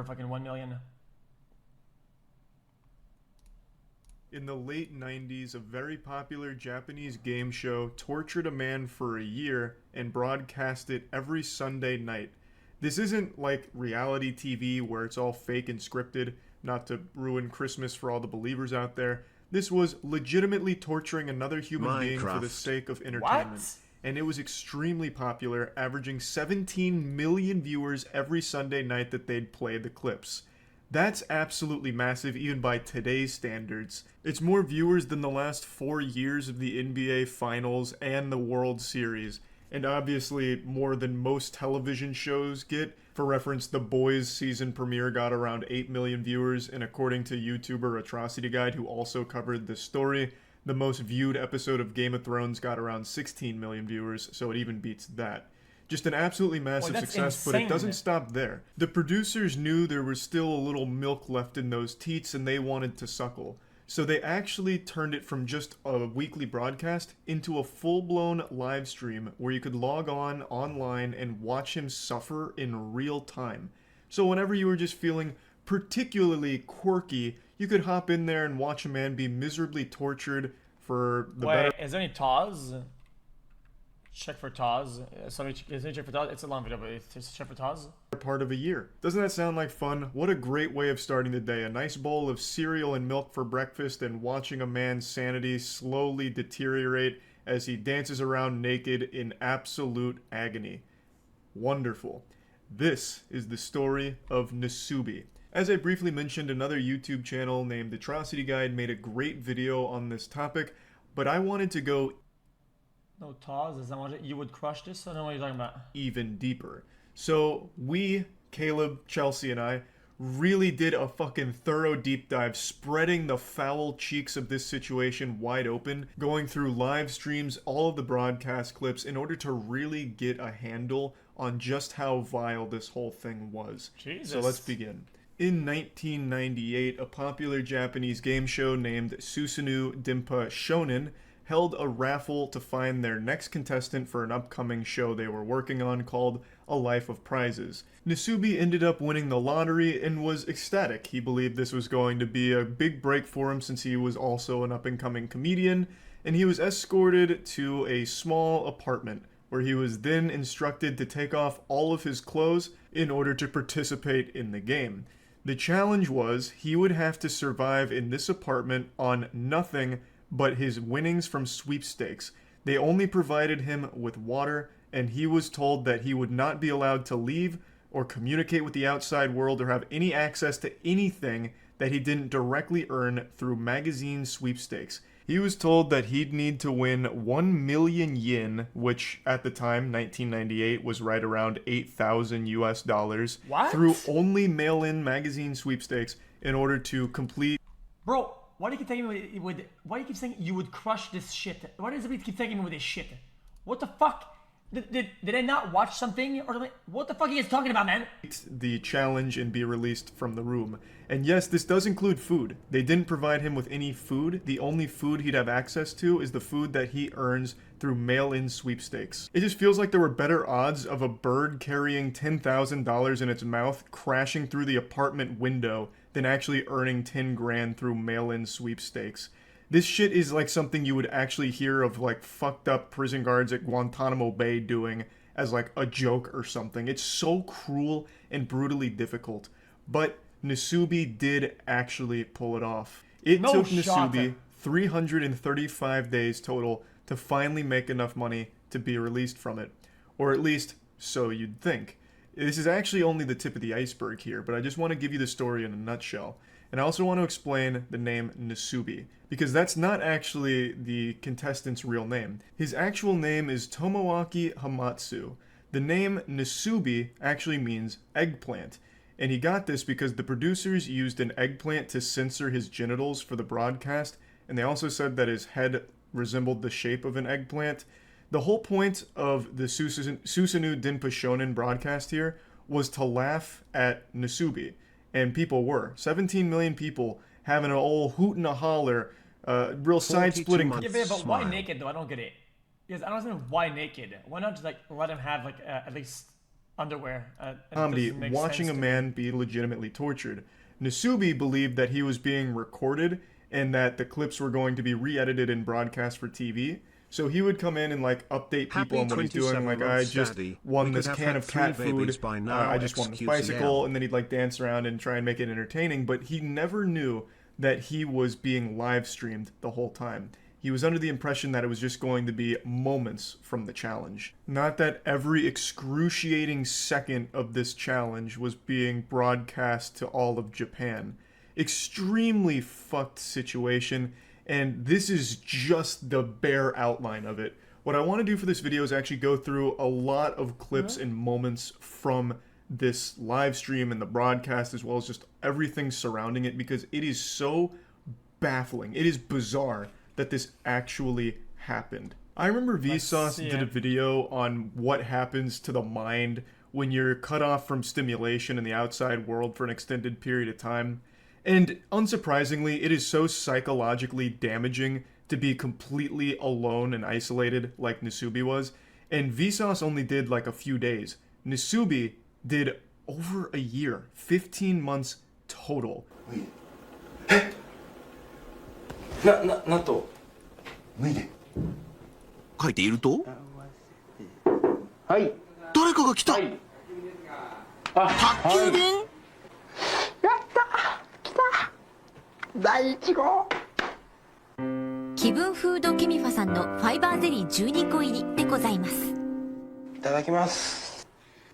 For fucking 1 million. In the late 90s, a very popular Japanese game show tortured a man for a year and broadcast it every Sunday night. This isn't like reality TV where it's all fake and scripted, not to ruin Christmas for all the believers out there. This was legitimately torturing another human being for the sake of entertainment. What? And it was extremely popular, averaging 17 million viewers every Sunday night that they'd play the clips. That's absolutely massive, even by today's standards. It's more viewers than the last 4 years of the NBA Finals and the World Series, and obviously more than most television shows get. For reference, The Boys season premiere got around 8 million viewers, and according to YouTuber Atrocity Guide, who also covered this story, the most viewed episode of Game of Thrones got around 16 million viewers, so it even beats that. Just an absolutely massive success, but it doesn't stop there. The producers knew there was still a little milk left in those teats and they wanted to suckle. So they actually turned it from just a weekly broadcast into a full-blown live stream where you could log on online and watch him suffer in real time. So whenever you were just feeling particularly quirky, you could hop in there and watch a man be miserably tortured for the better. Is there any TAWs? Check for TAWs. Sorry, is it check for TAWs? It's a long video, but it's check for TAWs. Part of a year. Doesn't that sound like fun? What a great way of starting the day. A nice bowl of cereal and milk for breakfast and watching a man's sanity slowly deteriorate as he dances around naked in absolute agony. Wonderful. This is the story of Nasubi. As I briefly mentioned, another YouTube channel named Atrocity Guide made a great video on this topic, but I wanted to go no TAWs, is that what you would crush this? I don't know what you're talking about. Even deeper. So we, Caleb, Chelsea, and I really did a fucking thorough deep dive, spreading the foul cheeks of this situation wide open, going through live streams, all of the broadcast clips, in order to really get a handle on just how vile this whole thing was. Jesus. So let's begin. In 1998, a popular Japanese game show named Susanoo Dimpa Shonen held a raffle to find their next contestant for an upcoming show they were working on called A Life of Prizes. Nasubi ended up winning the lottery and was ecstatic. He believed this was going to be a big break for him since he was also an up-and-coming comedian, and he was escorted to a small apartment where he was then instructed to take off all of his clothes in order to participate in the game. The challenge was he would have to survive in this apartment on nothing but his winnings from sweepstakes. They only provided him with water, and he was told that he would not be allowed to leave or communicate with the outside world or have any access to anything that he didn't directly earn through magazine sweepstakes. He was told that he'd need to win 1 million yen, which at the time, 1998, was right around 8,000 US dollars, through only mail-in magazine sweepstakes in order to complete. Bro, why do you keep taking me with? Why do you keep saying you would crush this shit? Why does everybody keep taking me with this shit? What the fuck? Did I not watch something or something? What the fuck are you guys talking about, man? The challenge and be released from the room. And yes, this does include food. They didn't provide him with any food. The only food he'd have access to is the food that he earns through mail-in sweepstakes. It just feels like there were better odds of a bird carrying $10,000 in its mouth crashing through the apartment window than actually earning 10 grand through mail-in sweepstakes. This shit is like something you would actually hear of like fucked up prison guards at Guantanamo Bay doing as like a joke or something. It's so cruel and brutally difficult. But Nasubi did actually pull it off. It took Nasubi 335 days total to finally make enough money to be released from it. Or at least, so you'd think. This is actually only the tip of the iceberg here, but I just want to give you the story in a nutshell. And I also want to explain the name Nasubi, because that's not actually the contestant's real name. His actual name is Tomoaki Hamatsu. The name Nasubi actually means eggplant, and he got this because the producers used an eggplant to censor his genitals for the broadcast, and they also said that his head resembled the shape of an eggplant. The whole point of the Susanoo Dimpa Shonen broadcast here was to laugh at Nasubi. And people were. 17 million people having an old hoot and a holler, real side-splitting. Yeah, but why naked though? I don't get it. Because I don't understand why naked. Why not just like let him have like at least underwear. And it Zombie doesn't make watching sense a to me. man be legitimately tortured. Nasubi believed that he was being recorded and that the clips were going to be re-edited and broadcast for TV. So he would come in and like update people on what he's doing. Like, I just won this can of cat food. I just won this bicycle, and then he'd like dance around and try and make it entertaining. But he never knew that he was being live streamed the whole time. He was under the impression that it was just going to be moments from the challenge. Not that every excruciating second of this challenge was being broadcast to all of Japan. Extremely fucked situation, and this is just the bare outline of it. What I want to do for this video is actually go through a lot of clips and moments from this live stream and the broadcast, as well as just everything surrounding it, because it is so baffling. It is bizarre that this actually happened. I remember Vsauce did a video on what happens to the mind when you're cut off from stimulation in the outside world for an extended period of time. And unsurprisingly, it is so psychologically damaging to be completely alone and isolated like Nasubi was. And Vsauce only did like a few days. Nasubi did over a year, 15 months total. なんと脱いで書いているとはい誰かが来た、はい宅急便、やった来た第1号気分フードケミファさんのファイバーゼリー12個入りでございます。いただきます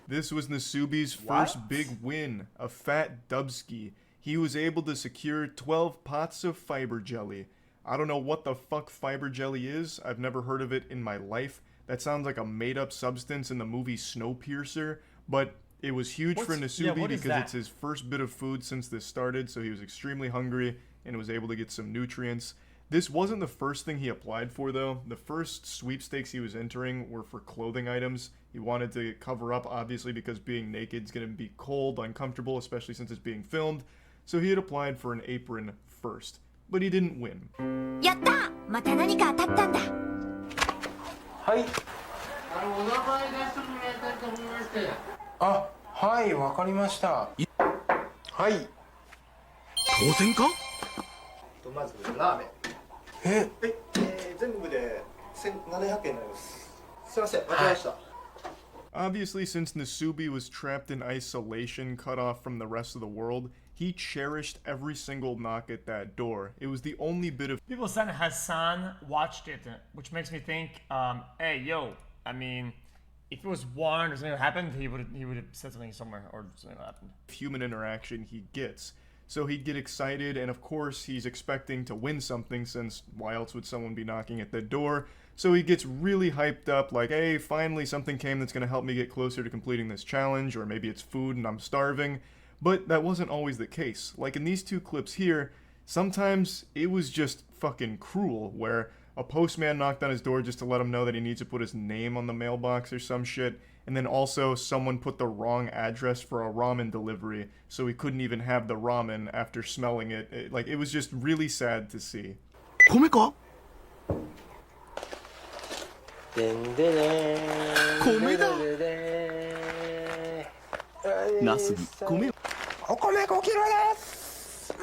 This was Nasubi's first big win, a fat dubski. He was able to secure 12 pots of fiber jelly. I don't know what the fuck fiber jelly is. I've never heard of it in my life. That sounds like a made-up substance in the movie Snowpiercer, but it was huge for Nasubi because it's his first bit of food since this started, so he was extremely hungry and was able to get some nutrients. This wasn't the first thing he applied for, though. The first sweepstakes he was entering were for clothing items. He wanted to cover up, obviously, because being naked is going to be cold, uncomfortable, especially since it's being filmed. So he had applied for an apron first, but he didn't win. やった！また何か当たったんだ。はいお名前出してもらいたいと思いまして。あはいわかりましたはい当選か？まずラーメンえ全部で1700円になりますすいません間違えました Obviously, since Nasubi was trapped in isolation, cut off from the rest of the world, he cherished every single knock at that door. It was the only bit of... People said Hassan watched it, which makes me think, hey, yo, I mean, if it was warned or something happened, he would have said something somewhere or something happened. human interaction he gets. So he'd get excited, and of course he's expecting to win something, since why else would someone be knocking at the door? So he gets really hyped up, like, hey, finally something came that's going to help me get closer to completing this challenge, or maybe it's food and I'm starving. But that wasn't always the case. Like in these two clips here, sometimes it was just fucking cruel, where a postman knocked on his door just to let him know that he needs to put his name on the mailbox or some shit, and then also someone put the wrong address for a ramen delivery, so he couldn't even have the ramen after smelling it. It was just really sad to see. 米か？でんでね米だ。ナスビ、米。お米5キロです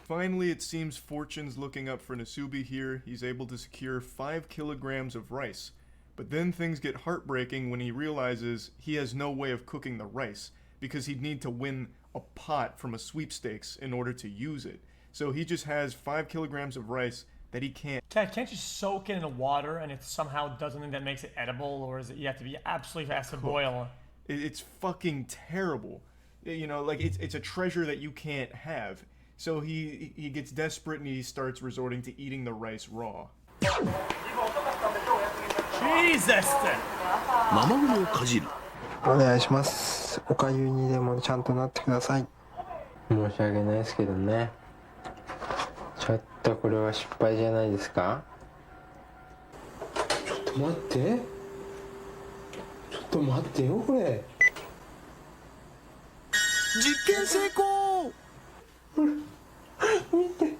Finally, it seems fortune's looking up for Nasubi here. He's able to secure 5 kilograms of rice. But then things get heartbreaking when he realizes he has no way of cooking the rice, because he'd need to win a pot from a sweepstakes in order to use it. So he just has 5 kilograms of rice that he can't. Can't you soak it in the water and it somehow does something that makes it edible, or is it you have to be absolutely fast to boil? It's fucking terrible. You know, like it's a treasure that you can't have. So he gets desperate and he starts resorting to eating the rice raw. Jesus! 生米をかじる。お願いしますおかゆにでもちゃんとなってください申し訳ないですけどねちょっとこれは失敗じゃないですかちょっと待ってちょっと待ってよこれ実験成功。見て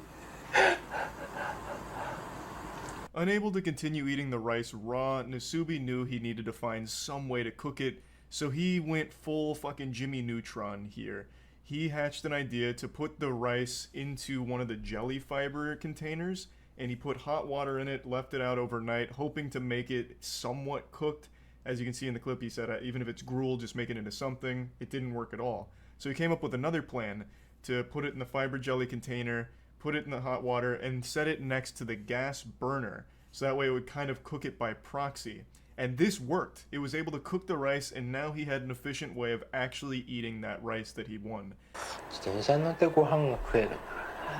Unable to continue eating the rice raw, Nasubi knew he needed to find some way to cook it, So he went full fucking Jimmy Neutron here. He hatched an idea to put the rice into one of the jelly fiber containers, and he put hot water in it, left it out overnight, hoping to make it somewhat cooked. As you can see in the clip, he said, even if it's gruel, just make it into something. It didn't work at all. So he came up with another plan to put it in the fiber jelly container, put it in the hot water, and set it next to the gas burner. So that way it would kind of cook it by proxy. And this worked. It was able to cook the rice, and now he had an efficient way of actually eating that rice that he won.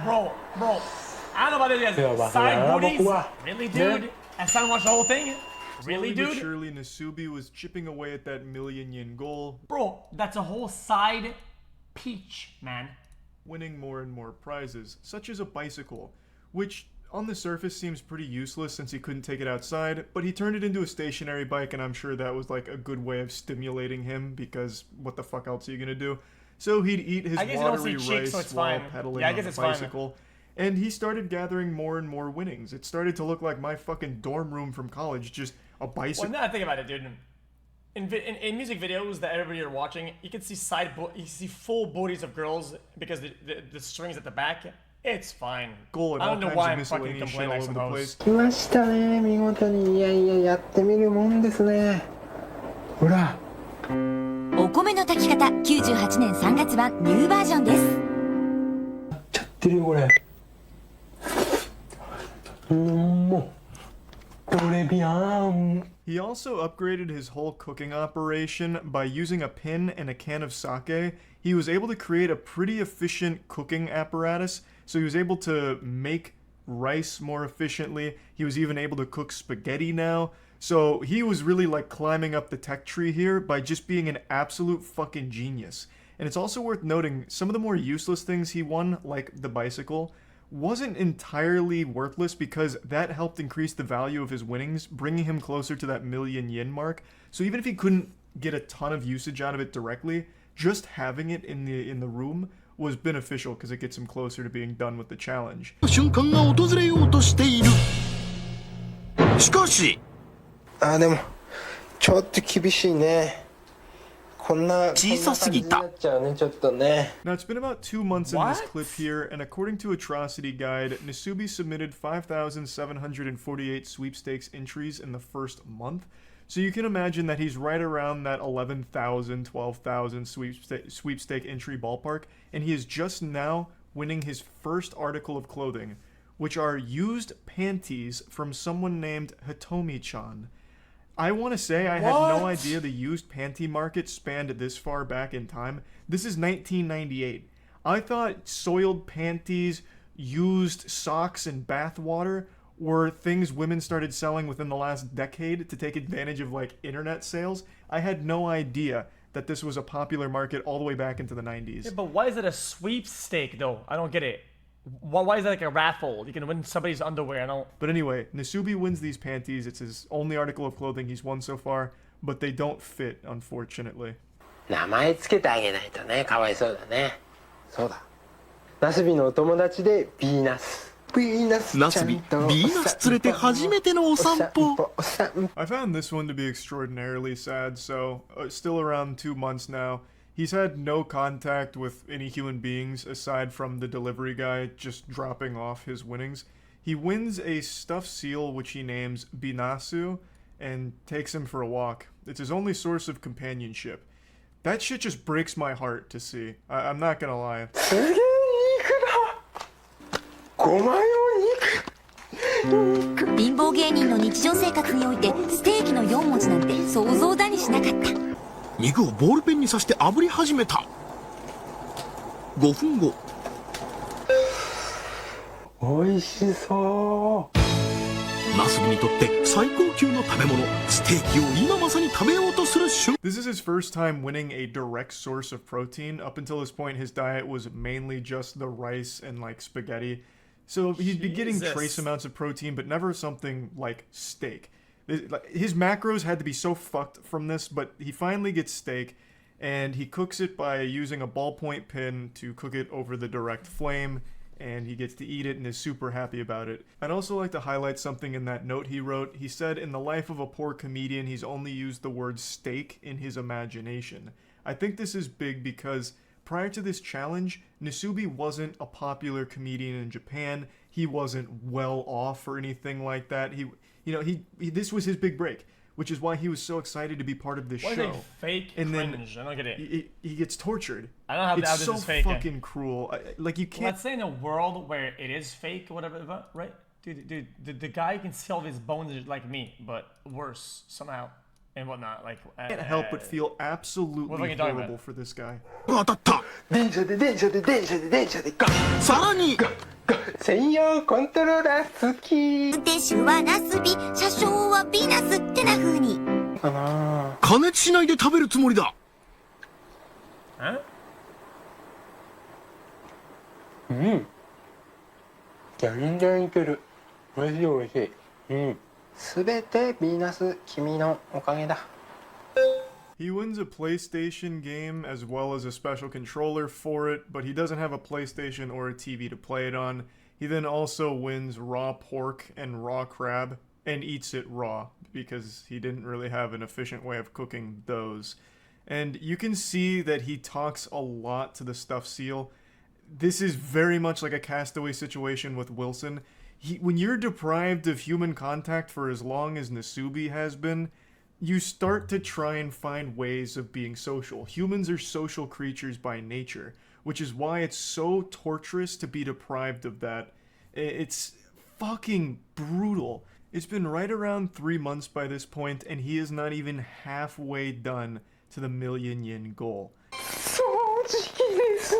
Bro, I don't know about this guys. Side booties? Really, dude? As someone watched the whole thing? Really, dude? But surely, Nasubi was chipping away at that million yen goal. Bro, that's a whole side peach, man. Winning more and more prizes, such as a bicycle, which on the surface seems pretty useless since he couldn't take it outside, but he turned it into a stationary bike, and I'm sure that was like a good way of stimulating him, because what the fuck else are you gonna do? So he'd eat his watery rice while pedaling on the bicycle, and he started gathering more and more winnings. It started to look like my fucking dorm room from college, just a bicycle. Well, now I think about it, dude. In music videos that everybody are watching, you can see you see full bodies of girls because the strings at the back. It's fine. I don't know why I'm fucking complaining, I suppose. 来ましたね、見事に。いやいや、やってみるもんですね。ほら。お米の炊き方98年3月版ニューバージョンです。やっちゃってるよこれ。もうトレビアン。 He also upgraded his whole cooking operation by using a pin and a can of sake. He was able to create a pretty efficient cooking apparatus, so he was able to make rice more efficiently. He was even able to cook spaghetti now. So he was really like climbing up the tech tree here by just being an absolute fucking genius. And it's also worth noting some of the more useless things he won, like the bicycle, wasn't entirely worthless because that helped increase the value of his winnings, bringing him closer to that million yen mark. So even if he couldn't get a ton of usage out of it directly, just having it in the room was beneficial because it gets him closer to being done with the challenge. 瞬間が訪れようとしている。しかし、でもちょっと厳しいね。小さすぎた。 Now it's been about 2 months in this clip here, and according to Atrocity Guide, Nasubi submitted 5,748 sweepstakes entries in the first month. So you can imagine that he's right around that 11,000, 12,000 sweepstake entry ballpark, and he is just now winning his first article of clothing, which are used panties from someone named Hitomi-chan. I want to say I had no idea the used panty market spanned this far back in time. This is 1998. I thought soiled panties, used socks, and bath water were things women started selling within the last decade to take advantage of like internet sales. I had no idea that this was a popular market all the way back into the 90s. Yeah, but why is it a sweepstake though? I don't get it. Why is that like a raffle? You can win somebody's underwear. I don't. But anyway, Nasubi wins these panties. It's his only article of clothing he's won so far, but they don't fit, unfortunately. 名前つけてあげないとね、かわいそうだね。そうだ。ナスビのお友達でビーナス。ナスビ、ビーナス連れて初めてのお散歩。 I found this one to be extraordinarily sad, so still around 2 months now. He's had no contact with any human beings aside from the delivery guy just dropping off his winnings. He wins a stuffed seal which he names Binasu and takes him for a walk. It's his only source of companionship. That shit just breaks my heart to see. I'm not gonna lie. 貧乏芸人の日常生活においてステーキの4文字なんて想像だにしなかった。肉をボールペンに刺して炙り始めた。5分後。美味しそう。ナスビにとって最高級の食べ物、ステーキを今まさに食べようとする瞬間。 This is his first time winning a direct source of protein. Up until this point, his diet was mainly just the rice and like spaghetti. So he'd be getting trace amounts of protein, but never something like steak. His macros had to be so fucked from this, but he finally gets steak, and he cooks it by using a ballpoint pin to cook it over the direct flame, and he gets to eat it and is super happy about it. I'd also like to highlight something in that note he wrote. He said, in the life of a poor comedian, he's only used the word steak in his imagination. I think this is big because prior to this challenge, Nasubi wasn't a popular comedian in Japan. He wasn't well off or anything like that. This was his big break, which is why he was so excited to be part of this show. What is fake and cringe? I don't get it. He gets tortured. I don't know how it's this so is fake. Fucking cruel. You can't. Let's say in a world where it is fake or whatever, right? Dude, the guy can sell his bones like me, but worse somehow and whatnot. Like, I can't help but feel absolutely horrible for this guy. 電車で電車で電車で電車でガッさらに専用コントローラー付き運転手はナスビ、車掌はビナスってな風に。かな加熱しないで食べるつもりだ。うん全然いける美味しい美味しいすべてヴィーナス君のおかげだ He wins a PlayStation game as well as a special controller for it, but he doesn't have a PlayStation or a TV to play it on. He then also wins raw pork and raw crab and eats it raw because he didn't really have an efficient way of cooking those. And you can see that he talks a lot to the stuffed seal. This is very much like a Castaway situation with Wilson. When you're deprived of human contact for as long as Nasubi has been, you start to try and find ways of being social. Humans are social creatures by nature, which is why it's so torturous to be deprived of that. It's fucking brutal. It's been right around 3 months by this point, and he is not even halfway done to the 1,000,000 yen goal. 掃除機です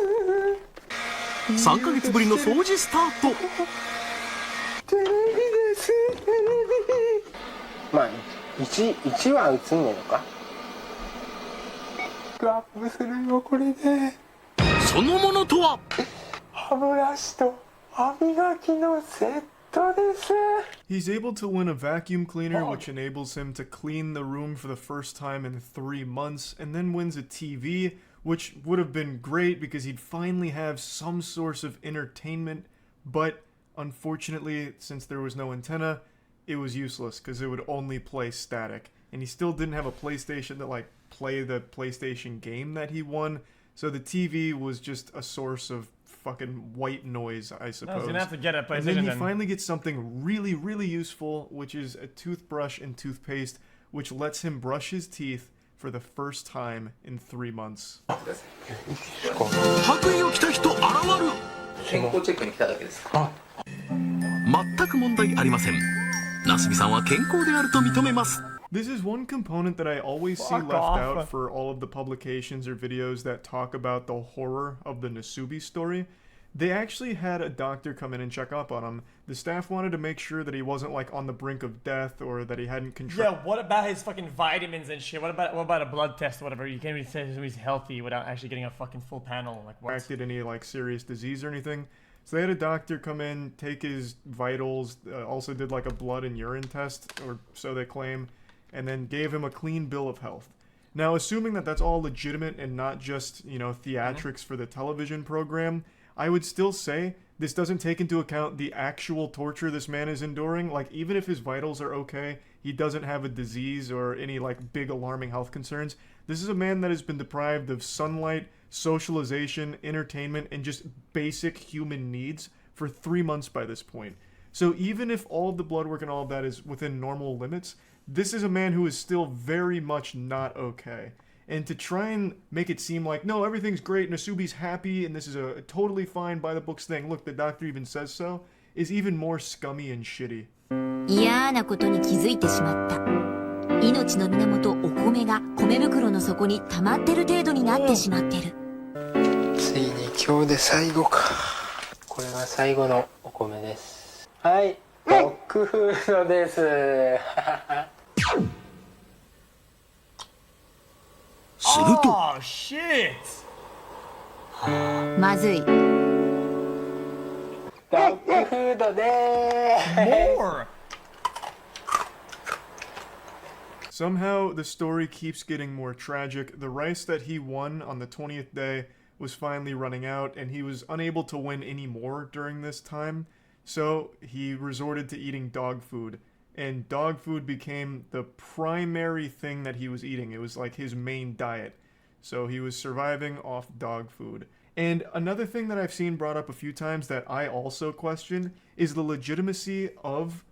3ヶ月ぶりの掃除スタート。テレビですテレビまあ1は映んねえのかアップするよこれでそのものとは歯ブラシと歯磨きのセットです He's able to win a vacuum cleaner, which enables him to clean the room for the first time in 3 months, and then wins a TV, which would have been great because he'd finally have some source of entertainment, but unfortunately, since there was no antenna, it was useless because it would only play static. And he still didn't have a PlayStation to play the PlayStation game that he won, so the TV was just a source of fucking white noise, I suppose. No, he's gonna have to get a PlayStation and then he then. finally gets something really, really useful, which is a toothbrush and toothpaste, which lets him brush his teeth for the first time in 3 months. 白衣を着た人現る。健康チェックに来ただけです。全く問題ありません。ナスビさんは健康であると認めます。 This is one component that I always see Fuck left off. out for all of the publications or videos that talk about the horror of the Nasubi story. They actually had a doctor come in and check up on him. The staff wanted to make sure that he wasn't on the brink of death or that he hadn't contracted. Yeah, what about his fucking vitamins and shit? What about a blood test or whatever? You can't even say he's healthy without actually getting a fucking full panel. Like what? Contracted any serious disease or anything. So they had a doctor come in, take his vitals, also did a blood and urine test, or so they claim, and then gave him a clean bill of health. Now, assuming that that's all legitimate and not just, theatrics for the television program, I would still say this doesn't take into account the actual torture this man is enduring. Even if his vitals are okay, he doesn't have a disease or any, big alarming health concerns. This is a man that has been deprived of sunlight, socialization, entertainment, and just basic human needs for 3 months by this point. So even if all of the blood work and all of that is within normal limits, this is a man who is still very much not okay. And to try and make it seem like, no, everything's great, Nasubi's happy, and this is a totally fine by-the-books thing, look, the doctor even says so, is even more scummy and shitty. 嫌なことに気づいてしまった。命の源お米が米袋の底に溜まってる程度になってしまってる。ついに今日で最後かこれが最後のお米ですはいドッグフードですすると Oh shit! まずい。ドッグフードでー More! Somehow, the story keeps getting more tragic. The rice that he won on the 20th day was finally running out, and he was unable to win any more during this time, so he resorted to eating dog food. And dog food became the primary thing that he was eating. It was like his main diet. So he was surviving off dog food. And another thing that I've seen brought up a few times that I also question is the legitimacy of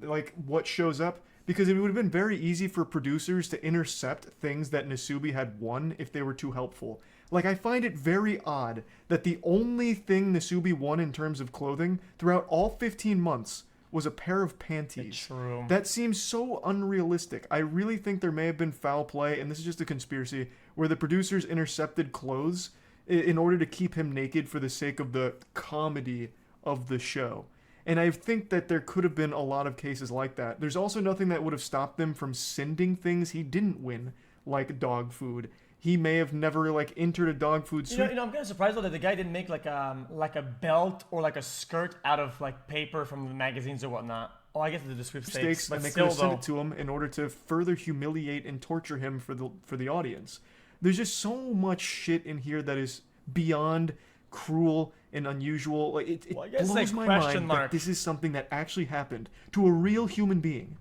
like what shows up, because it would have been very easy for producers to intercept things that Nasubi had won if they were too helpful. Like, I find it very odd that the only thing Nasubi won in terms of clothing throughout all 15 months was a pair of panties. True. That seems so unrealistic. I really think there may have been foul play, and this is just a conspiracy, where the producers intercepted clothes in order to keep him naked for the sake of the comedy of the show. And I think that there could have been a lot of cases like that. There's also nothing that would have stopped them from sending things he didn't win, like dog food. He may have never like entered a dog food suit. You know, I'm kind of surprised though that the guy didn't make like a belt or like a skirt out of like paper from the magazines or whatnot. Oh, I guess the sweepstakes, but and they still could have sent though. it to him in order to further humiliate and torture him for the audience. There's just so much shit in here that is beyond cruel and unusual. Like it Well, I guess, blows like, my question mind mark. that this is something that actually happened to a real human being.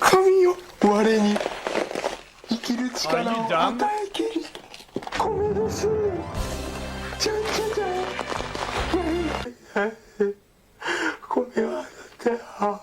神よ我に生きる力 Are you を dumb? 与えきり米ですじゃんじゃんじゃん米はだってあ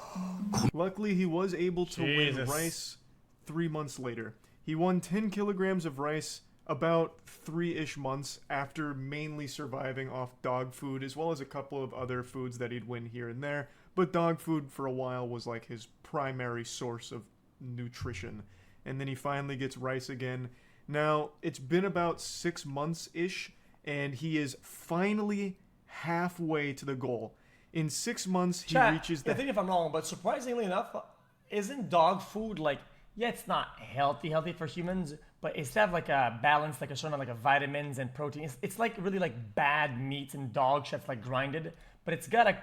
Luckily, he was able to win Jesus. rice 3 months later. He won 10 kilograms of rice about 3-ish months after mainly surviving off dog food, as well as a couple of other foods that he'd win here and there. But dog food for a while was like his primary source of nutrition. And then he finally gets rice again. Now, it's been about 6 months-ish, and he is finally halfway to the goal. In 6 months, he Chat, reaches I the... think if I'm wrong, but surprisingly enough, isn't dog food like, yeah, it's not healthy for humans, but it's to have like a balance, like a certain amount like vitamins and proteins. It's like really like bad meats and dog shit like grinded, but it's got a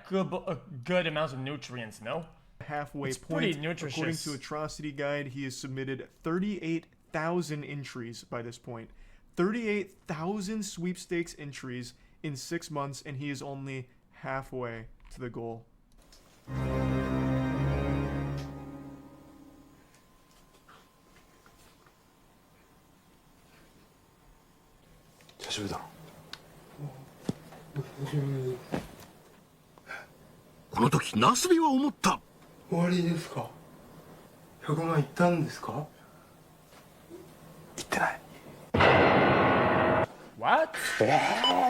good amount of nutrients, no? halfway It's point. pretty nutritious. According to Atrocity Guide, he has submitted 38,000 entries by this point. 38,000 sweepstakes entries in 6 months, and he is only halfway to the goal. 久しぶりだこの時ナスビは思った。終わりですか100万いったんですかいってない What?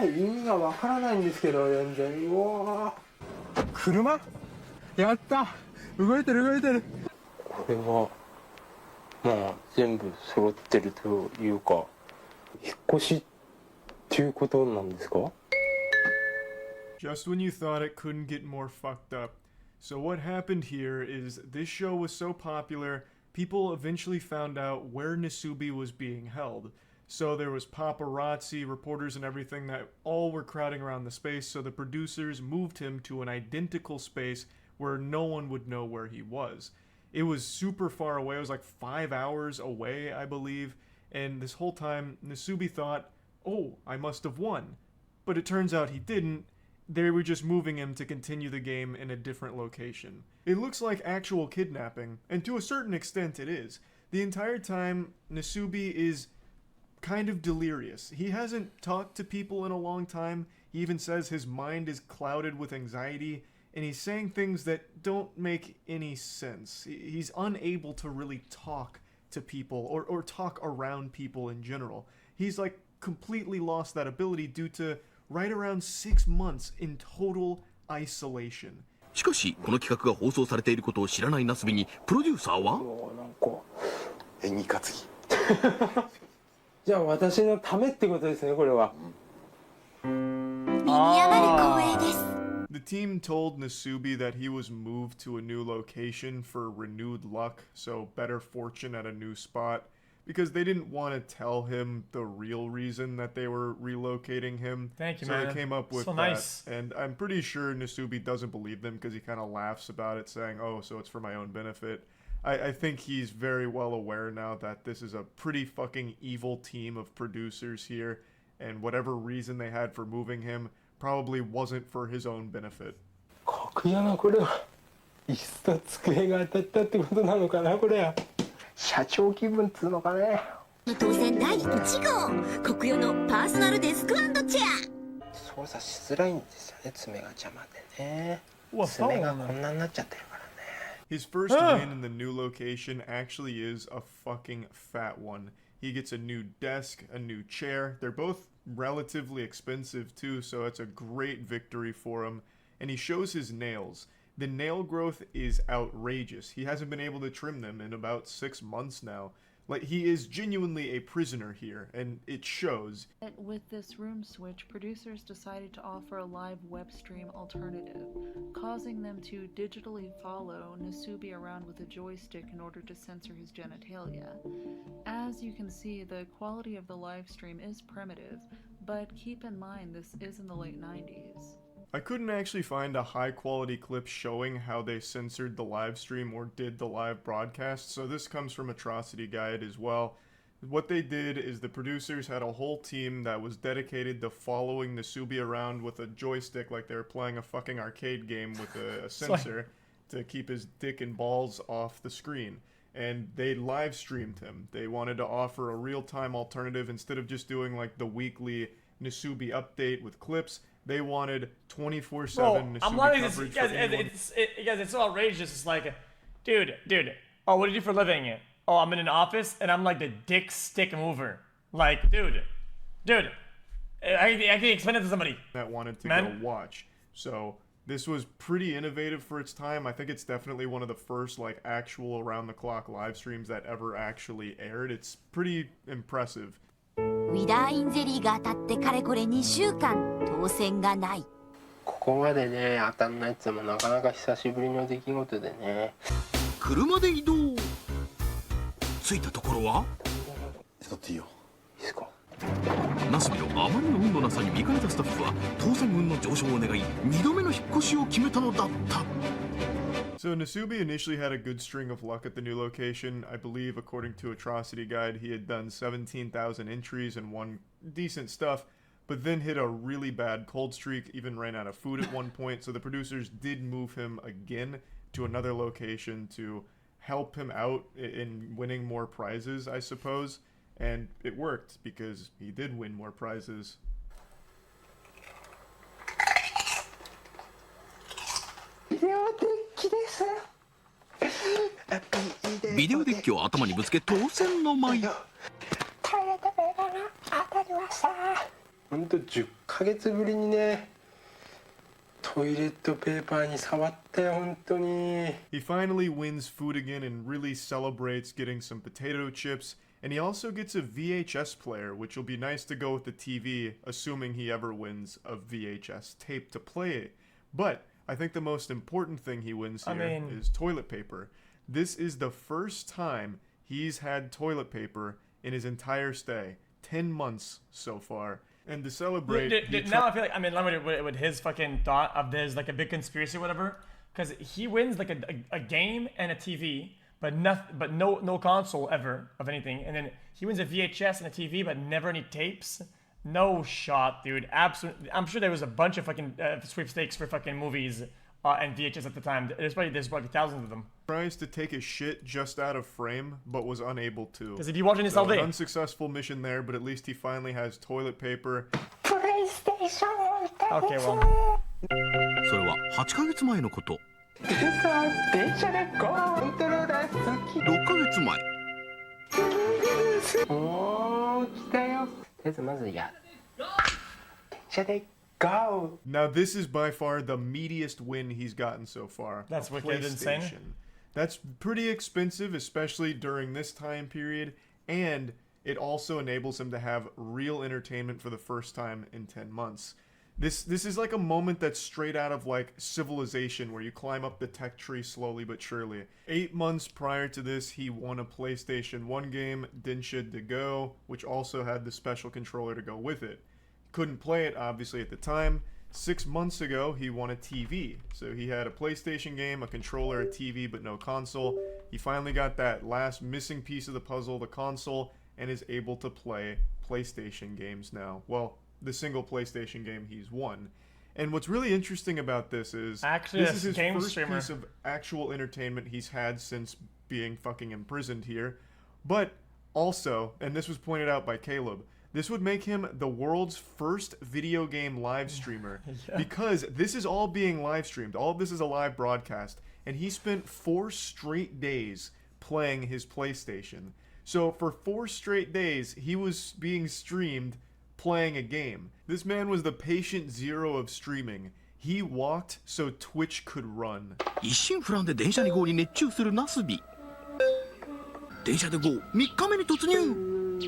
意味がわからないんですけど全然うわー車やった動いてる動いてるこれはまあ全部揃ってるというか引っ越しっていうことなんですか Just when you thought it couldn't get more fucked up. So what happened here is this show was so popular, people eventually found out where Nasubi was being held. So there was paparazzi, reporters, and everything that all were crowding around the space, so the producers moved him to an identical space where no one would know where he was. It was super far away, it was like 5 hours away, I believe, and this whole time, Nasubi thought, oh, I must have won. But it turns out he didn't. They were just moving him to continue the game in a different location. It looks like actual kidnapping, and to a certain extent it is. The entire time, Nasubi is kind of delirious. He hasn't talked to people in a long time. He even says his mind is clouded with anxiety, and he's saying things that don't make any sense. He's unable to really talk to people, or talk around people in general. He's like completely lost that ability due to right around 6 months in total isolation. しかしこの企画が放送されていることを知らないナスビにプロデューサーはなんか演技担ぎじゃあ私のためってことですねこれは身に余る光栄です。 The team told Nasubi that he was moved to a new location for renewed luck, so better fortune at a new spot, because they didn't want to tell him the real reason that they were relocating him. Thank you, so man. they came up with So that. nice. And I'm pretty sure Nasubi doesn't believe them because he kind of laughs about it, saying, oh, so it's for my own benefit. I think he's very well aware now that this is a pretty fucking evil team of producers here, and whatever reason they had for moving him probably wasn't for his own benefit. 格屋のこれは椅子と机が当たったってことなのかなこれは。社長気分っつうのかね。当選第1号国用のパーソナルデスク&チェア。操作しづらいんですよね、爪が邪魔でね。うわ、爪がこんなになっちゃってるからね。His first win in the new location actually is a fucking fat one. He gets a new desk, a new chair. They're both relatively expensive too, so it's a great victory for him. And he shows his nails. The nail growth is outrageous. He hasn't been able to trim them in about 6 months now. Like, he is genuinely a prisoner here, and it shows. With this room switch, producers decided to offer a live web stream alternative, causing them to digitally follow Nasubi around with a joystick in order to censor his genitalia. As you can see, the quality of the live stream is primitive, but keep in mind this is in the late 90s. I couldn't actually find a high quality clip showing how they censored the live stream or did the live broadcast, so this comes from Atrocity Guide as well. What they did is the producers had a whole team that was dedicated to following Nasubi around with a joystick like they were playing a fucking arcade game with a sensor to keep his dick and balls off the screen. And they live streamed him. They wanted to offer a real-time alternative instead of just doing like the weekly Nasubi update with clips. They wanted 24/7 Nasubi I'm loving this, coverage guys. for anyone. It's so outrageous. It's like, dude. Oh, what do you do for a living? Oh, I'm in an office and I'm like the dick stick mover. Like, dude. I can explain it to somebody. That wanted to go watch. So this was pretty innovative for its time. I think it's definitely one of the first like actual around-the-clock live streams that ever actually aired. It's pretty impressive. ウィダーインゼリーが当たってかれこれ2週間当選がない。ここまでね当たんないっつうのもなかなか久しぶりの出来事でね。車で移動。着いたところは使っていいよ。いいっすか。ナスビのあまりの運のなさに見かねたスタッフは当選運の上昇を願い2度目の引っ越しを決めたのだった。So Nasubi initially had a good string of luck at the new location. I believe, according to Atrocity Guide, he had done 17,000 entries and won decent stuff, but then hit a really bad cold streak, even ran out of food at one point, so the producers did move him again to another location to help him out in winning more prizes, I suppose, and it worked, because he did win more prizes. ビデオデッキを頭にぶつけ当選の舞。ほんと10ヶ月ぶりにねトイレットペーパーに触ったよ本当に。 He finally wins food again and really celebrates getting some potato chips, and he also gets a VHS player, which will be nice to go with the TV, assuming he ever wins a VHS tape to play it. But I think the most important thing he wins here is toilet paper. This is the first time he's had toilet paper in his entire stay. 10 months so far. And to celebrate... Now I feel like I'm in love with his fucking thought of there's like a big conspiracy or whatever. Because he wins like a game and a TV, but no console ever of anything. And then he wins a VHS and a TV, but never any tapes. No shot, dude. Absolutely. I'm sure there was a bunch of fucking sweepstakes for fucking movies and VHS at the time. There's probably thousands of them. Tries to take a shit just out of frame, but was unable to. Because if you watching this all day. An unsuccessful mission there, but at least he finally has toilet paper. Okay, well. それは8ヶ月前のこと。電車でコントローラー好き。6ヶ月前。おー来たよ。とりあえずまずや電車で Go! Now this is by far the meatiest win he's gotten so far. That's wicked insane. That's pretty expensive, especially during this time period, and it also enables him to have real entertainment for the first time in 10 months. This is like a moment that's straight out of like Civilization, where you climb up the tech tree slowly but surely. 8 months prior to this, he won a PlayStation 1 game, Densha to Go, which also had the special controller to go with it. Couldn't play it, obviously, at the time. 6 months ago, he won a TV. So he had a PlayStation game, a controller, a TV, but no console. He finally got that last missing piece of the puzzle, the console, and is able to play PlayStation games now. Well, the single PlayStation game he's won. And what's really interesting about this is Actually, this is his game first streamer. piece of actual entertainment he's had since being fucking imprisoned here. But also, and this was pointed out by Caleb, this would make him the world's first video game live streamer because this is all being live streamed. All of this is a live broadcast, and he spent 4 straight days playing his PlayStation. So for 4 straight days, he was being streamed playing a game. This man was the patient zero of streaming. He walked so Twitch could run. 一心不乱で電車で GO に熱中するナスビ。電車で GO 3日目に突入。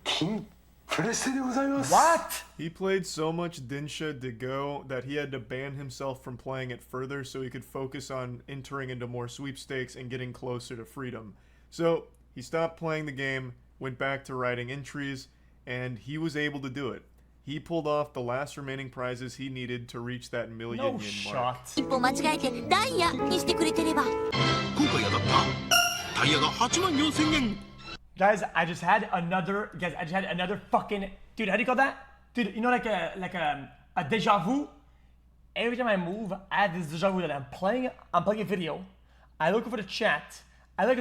金プレステでございます。 What? He played so much Dinsha de Go that he had to ban himself from playing it further so he could focus on entering into more sweepstakes and getting closer to freedom. So he stopped playing the game, went back to writing entries, and he was able to do it. He pulled off the last remaining prizes he needed to reach that million No yen shot. mark. 一歩間違えてダイヤにしてくれてれば。今回当たったタイヤが8万4000円。 Guys, I just had another fucking dude. How do you call that? Dude, you know, like a deja vu. Every time I move, I have this deja vu that I'm playing a video. I look for the chat. I look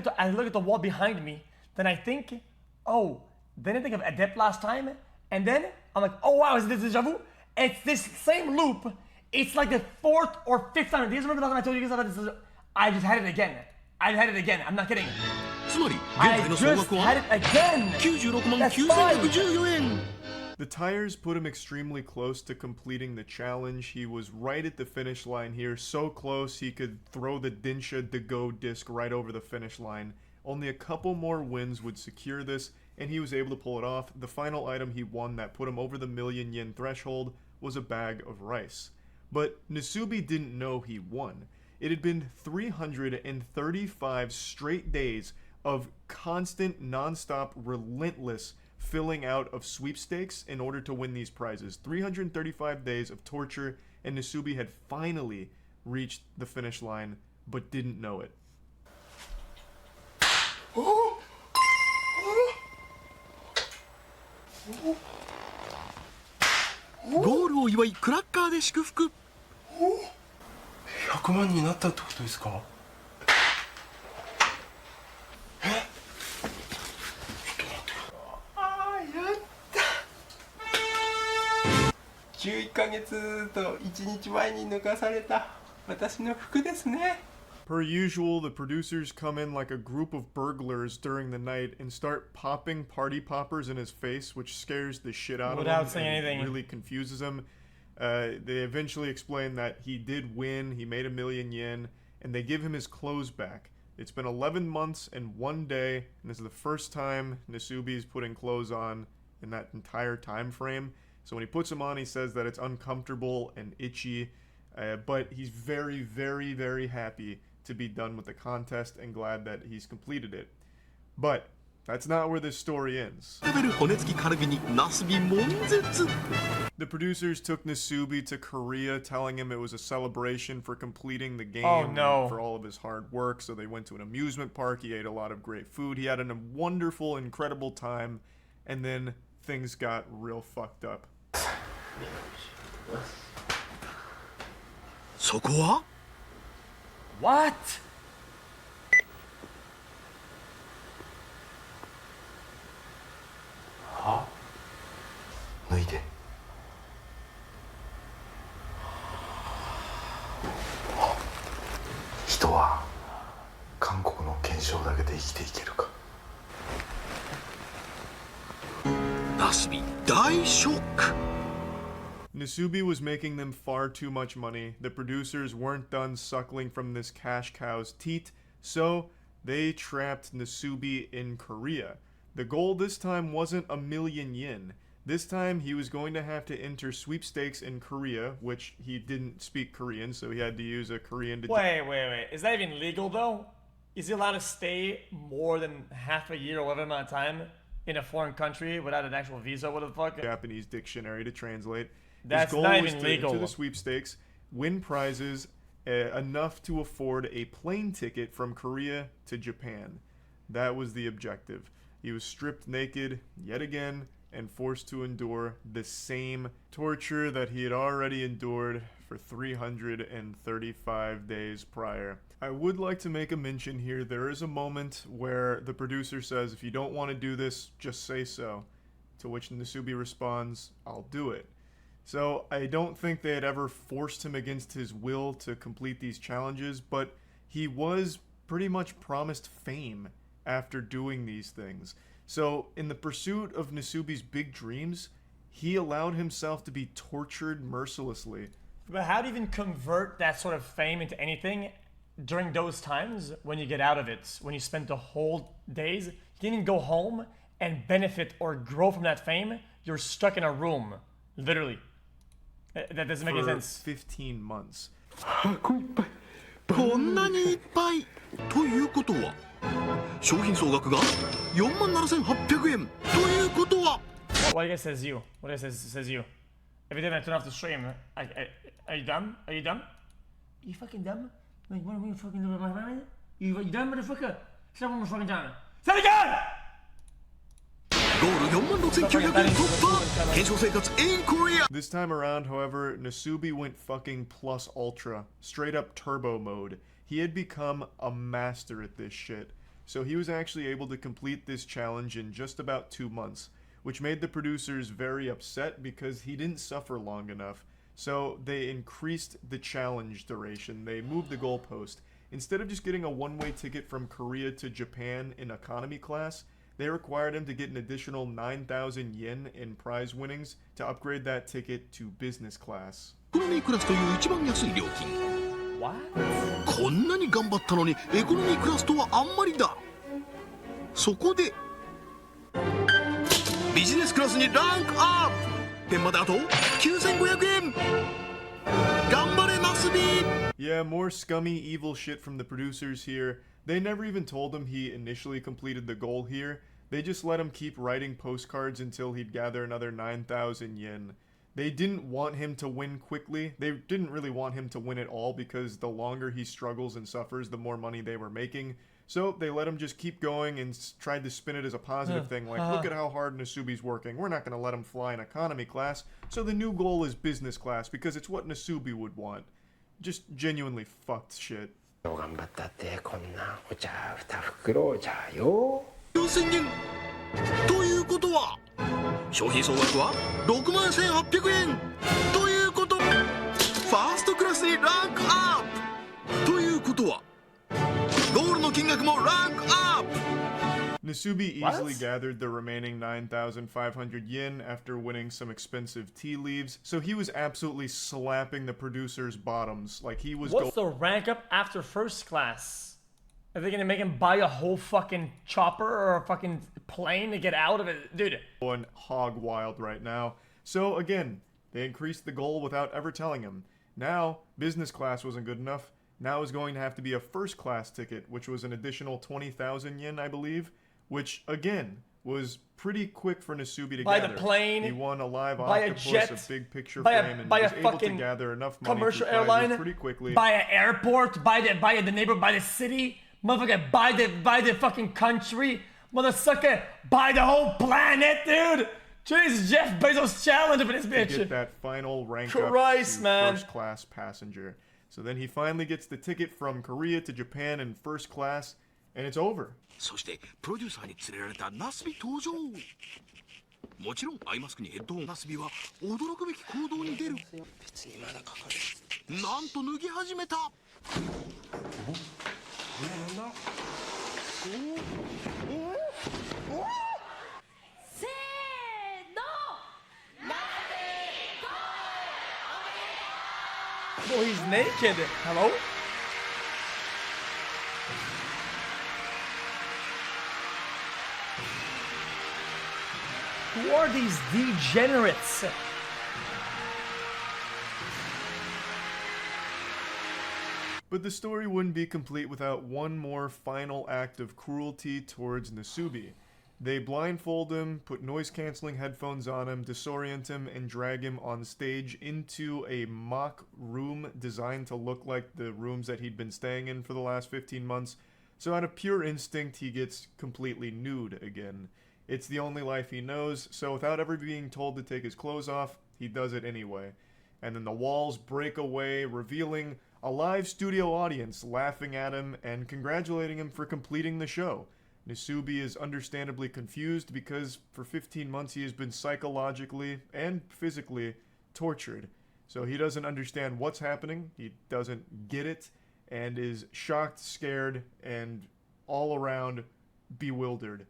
at the wall behind me. Then I think, oh, then I think of Adept last time, and then I'm like, oh wow, is this deja vu? It's this same loop. It's like the 4th or 5th time. Do you guys remember the time I told you guys about this? I just had it again. I'm not kidding. つまり I 現在の総 just 額 had は it again. 96万 That's fine. 9114円。 The tires put him extremely close to completing the challenge. He was right at the finish line here, so close he could throw the Dinsha de Go disc right over the finish line. Only a couple more wins would secure this, and he was able to pull it off. The final item he won that put him over the million yen threshold was a bag of rice. But Nasubi didn't know he won. It had been 335 straight days of constant, non-stop, relentless filling out of sweepstakes in order to win these prizes. 335 days of torture, and Nasubi had finally reached the finish line, but didn't know it. ゴールを祝いクラッカーで祝福。 100万になったってことですか？え？ちょっと待って。ああ、やった。11ヶ月と1日前に抜かされた私の服ですね。 Per usual, the producers come in like a group of burglars during the night and start popping party poppers in his face, which scares the shit out of him Without saying and anything. really confuses him. They eventually explain that he did win, he made 1 million yen, and they give him his clothes back. It's been 11 months and 1 day, and this is the first time Nasubi's putting clothes on in that entire time frame. So when he puts them on, he says that it's uncomfortable and itchy, but he's very, very, very happy to be done with the contest and glad that he's completed it. But that's not where this story ends. 食べる骨付きカルビにナスビ悶絶。 The producers took Nasubi to Korea, telling him it was a celebration for completing the game Oh, no. and for all of his hard work. So they went to an amusement park. He ate a lot of great food. He had a wonderful, incredible time. And then things got real fucked up. そこは What? 脱いで。人は韓国の憲章だけで生きていけるか。ナスビ大ショック。 Nasubi was making them far too much money. The producers weren't done suckling from this cash cow's teat, so they trapped Nasubi in Korea. The goal this time wasn't 1 million yen. This time he was going to have to enter sweepstakes in Korea, which he didn't speak Korean, so he had to use a Korean to... Wait. Is that even legal though? Is he allowed to stay more than half a year or whatever amount of time in a foreign country without an actual visa? What the fuck? Japanese dictionary to translate. That's His goal not was even to legal. enter the sweepstakes, win prizes enough to afford a plane ticket from Korea to Japan. That was the objective. He was stripped naked yet again and forced to endure the same torture that he had already endured for 335 days prior. I would like to make a mention here. There is a moment where the producer says, if you don't want to do this, just say so. To which Nasubi responds, I'll do it. So I don't think they had ever forced him against his will to complete these challenges, but he was pretty much promised fame after doing these things. So in the pursuit of Nasubi's big dreams, he allowed himself to be tortured mercilessly. But how do you even convert that sort of fame into anything during those times when you get out of it? When you spend the whole days, you can't even go home and benefit or grow from that fame. You're stuck in a room, literally. That doesn't make any sense. 15 months. こんなにいっぱいということは商品総額が 47,800 円ということは What I guess says you? What I guess says you? Every time I turn off the stream, are you dumb? Are you dumb? Are you fucking dumb? Like, what are you fucking doing? You dumb motherfucker? Stop one more fucking time. Say it again! ゴール 46,900 円突破検証生活 in Korea. This time around, however, Nasubi went fucking plus ultra. Straight up turbo mode. He had become a master at this shit. So he was actually able to complete this challenge in just about 2 months, which made the producers very upset because he didn't suffer long enough. So they increased the challenge duration. They moved the goalpost. Instead of just getting a one-way ticket from Korea to Japan in economy class, they required him to get an additional 9,000 yen in prize winnings to upgrade that ticket to business class. エコノミークラスという一番安い料金 What? こんなに頑張ったのにエコノミークラスとはあんまりだそこでビジネスクラスにランクアップ点まであと 9,500 円頑張れナスビ Yeah, more scummy, evil shit from the producers here. They never even told him he initially completed the goal here. They just let him keep writing postcards until he'd gather another 9,000 yen. They didn't want him to win quickly. They didn't really want him to win at all because the longer he struggles and suffers, the more money they were making. So they let him just keep going and tried to spin it as a positive thing. Like, look at how hard Nasubi's working. We're not going to let him fly in economy class. So the new goal is business class because it's what Nasubi would want. Just genuinely fucked shit. 頑張ったってこんなお茶2袋お茶よ 4,000 円ということは商品総額は 61,800 円ということファーストクラスにランクアップということはゴールの金額もランクアップ Nasubi easily gathered the remaining 9,500 yen after winning some expensive tea leaves, so he was absolutely slapping the producers' bottoms. Like, he was What's the rank up after first class? Are they gonna make him buy a whole fucking chopper or a fucking plane to get out of it? Dude. going hog wild right now. So again, they increased the goal without ever telling him. Now, business class wasn't good enough. Now it's going to have to be a first class ticket, which was an additional 20,000 yen, I believe. Which, again, was pretty quick for Nasubi to Buy gather. the plane, He won a live buy a octopus, jet, a big picture buy frame, and a was able to fucking gather enough money commercial for prizes airline, pretty quickly. buy an airport, buy the neighborhood, buy the city, motherfucker, buy the fucking country, motherfucker, buy the whole planet, dude. Jesus, Jeff Bezos challenge for this bitch. Get that final rank Christ, up to man. first class passenger. So then he finally gets the ticket from Korea to Japan in first class, and it's over. そしてプロデューサーに連れられたナスビ登場もちろんアイマスクにヘッドホンナスビは驚くべき行動に出る別にまだかかるなんと脱ぎ始めた Oh, he's naked. Hello? Who are these degenerates? But the story wouldn't be complete without one more final act of cruelty towards Nasubi. They blindfold him, put noise-canceling headphones on him, disorient him, and drag him on stage into a mock room designed to look like the rooms that he'd been staying in for the last 15 months. so out of pure instinct, he gets completely nude again. It's the only life he knows, so without ever being told to take his clothes off, he does it anyway. And then the walls break away, revealing a live studio audience laughing at him and congratulating him for completing the show. Nasubi is understandably confused because for 15 months he has been psychologically and physically tortured. So he doesn't understand what's happening, he doesn't get it, and is shocked, scared, and all around bewildered.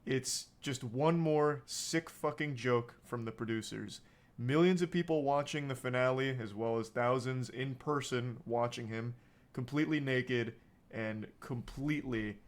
It's just one more sick fucking joke from the producers. Millions of people watching the finale, as well as thousands in person watching him, completely naked and completely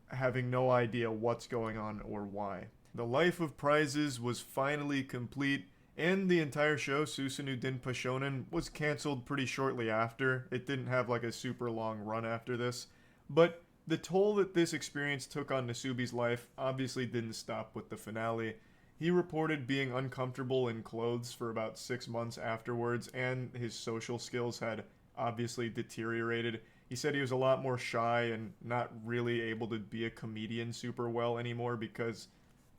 having no idea what's going on or why. The Life of Prizes was finally complete, and the entire show, Susanoo Denpa Shonen, was cancelled pretty shortly after. It didn't have like a super long run after this. But the toll that this experience took on Nasubi's life obviously didn't stop with the finale. He reported being uncomfortable in clothes for about 6 months afterwards, and his social skills had obviously deteriorated. He said he was a lot more shy and not really able to be a comedian super well anymore because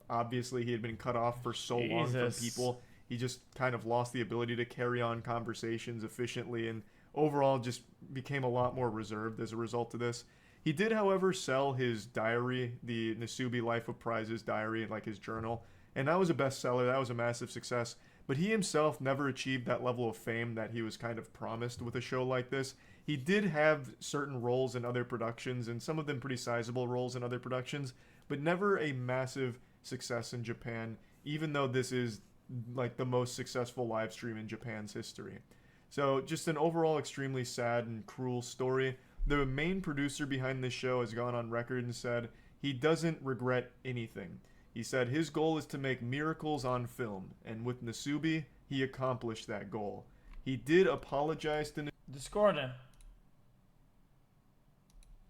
obviously he had been cut off for so long from people. He just kind of lost the ability to carry on conversations efficiently and overall just became a lot more reserved as a result of this. He did, however, sell his diary, the Nasubi Life of Prizes diary, like his journal, and that was a bestseller. That was a massive success. But he himself never achieved that level of fame that he was kind of promised with a show like this. He did have certain roles in other productions, and some of them pretty sizable roles in other productions, but never a massive success in Japan, even though this is like the most successful live stream in Japan's history. So just an overall extremely sad and cruel story. The main producer behind this show has gone on record and said he doesn't regret anything. He said his goal is to make miracles on film, and with Nasubi, he accomplished that goal. He did apologize to Discord.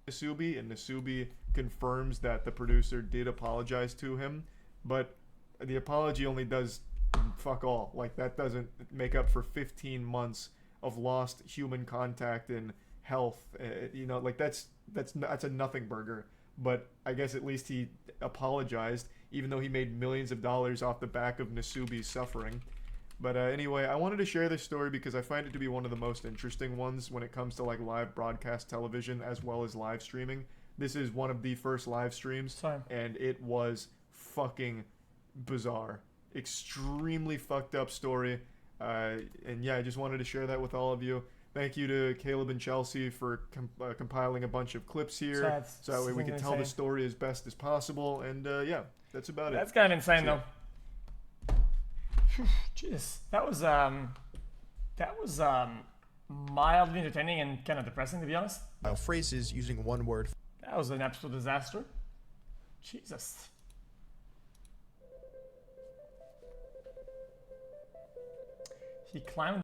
Nasubi, and Nasubi confirms that the producer did apologize to him, but the apology only does fuck all. Like, that doesn't make up for 15 months of lost human contact and health. You know, like that's a nothing burger. But I guess at least he apologized, even though he made millions of dollars off the back of Nasubi's suffering. But anyway, I wanted to share this story because I find it to be one of the most interesting ones when it comes to like live broadcast television as well as live streaming. This is one of the first live streams, and it was fucking bizarre. Extremely fucked up story. And yeah, I just wanted to share that with all of you. Thank you to Caleb and Chelsea for compiling a bunch of clips here, so that way we can tell the story as best as possible. And yeah, that's about it. That's kind of insane, though. Jeez, that was mildly entertaining and kind of depressing, to be honest. Phrases using one word. That was an absolute disaster. Jesus. He climbed